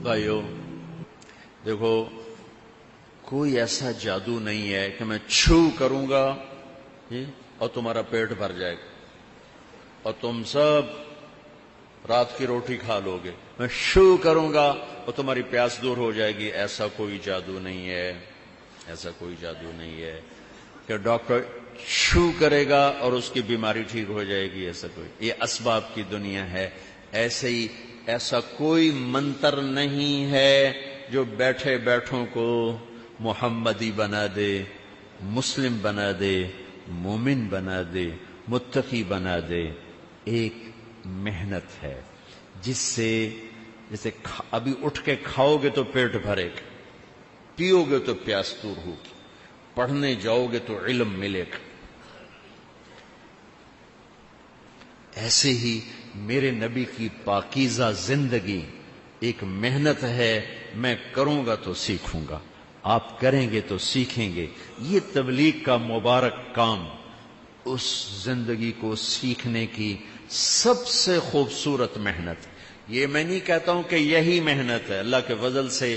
بھائیو دیکھو، کوئی ایسا جادو نہیں ہے کہ میں چھو کروں گا اور تمہارا پیٹ بھر جائے گا اور تم سب رات کی روٹی کھا لو گے. میں شو کروں گا اور تمہاری پیاس دور ہو جائے گی. ایسا کوئی جادو نہیں ہے، ایسا کوئی جادو نہیں ہے کہ ڈاکٹر شو کرے گا اور اس کی بیماری ٹھیک ہو جائے گی. ایسا کوئی، یہ اسباب کی دنیا ہے. ایسے ہی ایسا کوئی منتر نہیں ہے جو بیٹھے بیٹھوں کو محمدی بنا دے، مسلم بنا دے، مومن بنا دے، متقی بنا دے. ایک محنت ہے جس سے، جیسے ابھی اٹھ کے کھاؤ گے تو پیٹ بھرے گا، پیو گے تو پیاس دور ہوگی، پڑھنے جاؤ گے تو علم ملے گا. ایسے ہی میرے نبی کی پاکیزہ زندگی ایک محنت ہے. میں کروں گا تو سیکھوں گا، آپ کریں گے تو سیکھیں گے. یہ تبلیغ کا مبارک کام اس زندگی کو سیکھنے کی سب سے خوبصورت محنت. یہ میں نہیں کہتا ہوں کہ یہی محنت ہے. اللہ کے فضل سے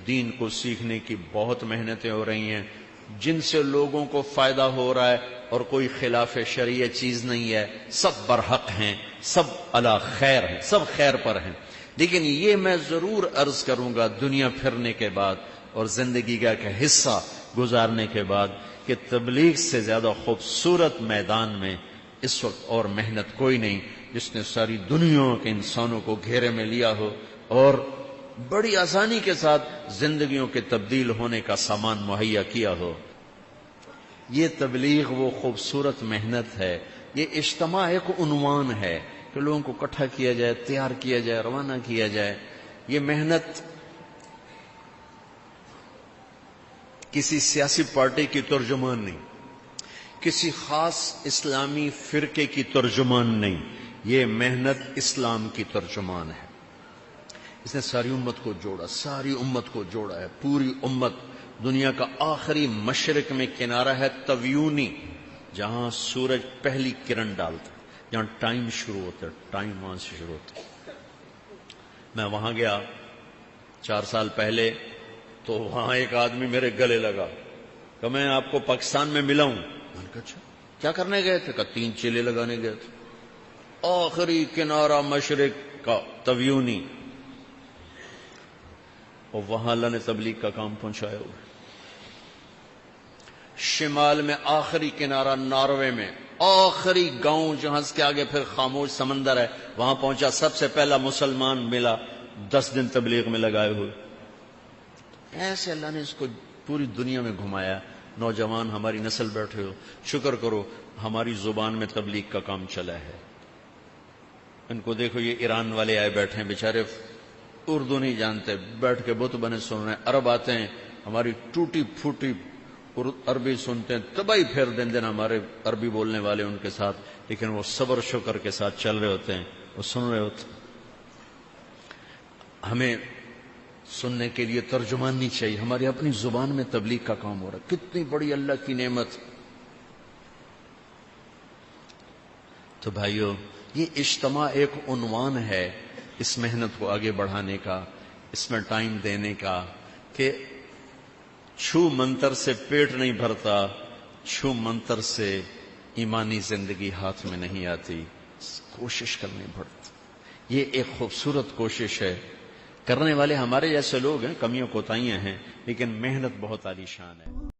دین کو سیکھنے کی بہت محنتیں ہو رہی ہیں جن سے لوگوں کو فائدہ ہو رہا ہے اور کوئی خلاف شریعت چیز نہیں ہے. سب برحق ہیں، سب علی خیر ہیں، سب خیر پر ہیں. لیکن یہ میں ضرور عرض کروں گا دنیا پھرنے کے بعد اور زندگی کا ایک حصہ گزارنے کے بعد کہ تبلیغ سے زیادہ خوبصورت میدان میں اس وقت اور محنت کوئی نہیں جس نے ساری دنیا کے انسانوں کو گھیرے میں لیا ہو اور بڑی آسانی کے ساتھ زندگیوں کے تبدیل ہونے کا سامان مہیا کیا ہو. یہ تبلیغ وہ خوبصورت محنت ہے. یہ اجتماع ایک عنوان ہے کہ لوگوں کو اکٹھا کیا جائے، تیار کیا جائے، روانہ کیا جائے. یہ محنت کسی سیاسی پارٹی کی ترجمان نہیں، کسی خاص اسلامی فرقے کی ترجمان نہیں. یہ محنت اسلام کی ترجمان ہے. اس نے ساری امت کو جوڑا، ساری امت کو جوڑا ہے. پوری امت دنیا کا آخری مشرق میں کنارہ ہے تویونی، جہاں سورج پہلی کرن ڈالتا ہے، جہاں ٹائم شروع ہوتا ہے، ٹائم وہاں سے شروع ہوتا ہے. میں وہاں گیا 4 سال پہلے تو وہاں ایک آدمی میرے گلے لگا کہ میں آپ کو پاکستان میں ملا ہوں. میں نے کہا اچھا کیا کرنے گئے تھے؟ کہ 3 چیلے لگانے گئے تھے. آخری کنارہ مشرق کا تویونی، اور وہاں اللہ نے تبلیغ کا کام پہنچایا ہوا. شمال میں آخری کنارہ ناروے میں آخری گاؤں جہاں کے آگے پھر خاموش سمندر ہے، وہاں پہنچا. سب سے پہلا مسلمان ملا، 10 دن تبلیغ میں لگائے ہوئے. ایسے اللہ نے اس کو پوری دنیا میں گھمایا. نوجوان ہماری نسل بیٹھے ہو، شکر کرو ہماری زبان میں تبلیغ کا کام چلا ہے. ان کو دیکھو، یہ ایران والے آئے بیٹھے ہیں بیچارے، اردو نہیں جانتے، بیٹھ کے بت بنے سن رہے ہیں. عرب آتے ہیں، ہماری ٹوٹی پھوٹی عربی سنتے ہیں، تباہی پھیر دن ہمارے عربی بولنے والے ان کے ساتھ، لیکن وہ صبر شکر کے ساتھ چل رہے ہوتے ہیں، وہ سن رہے ہوتے ہیں. ہمیں سننے کے لیے ترجمان نہیں چاہیے، ہماری اپنی زبان میں تبلیغ کا کام ہو رہا ہے. کتنی بڑی اللہ کی نعمت. تو بھائیو، یہ اجتماع ایک عنوان ہے اس محنت کو آگے بڑھانے کا، اس میں ٹائم دینے کا. کہ چھو منتر سے پیٹ نہیں بھرتا، چھو منتر سے ایمانی زندگی ہاتھ میں نہیں آتی. کوشش کرنی پڑتی. یہ ایک خوبصورت کوشش ہے. کرنے والے ہمارے جیسے لوگ ہیں، کمیاں کوتاہیاں ہیں، لیکن محنت بہت عالی شان ہے.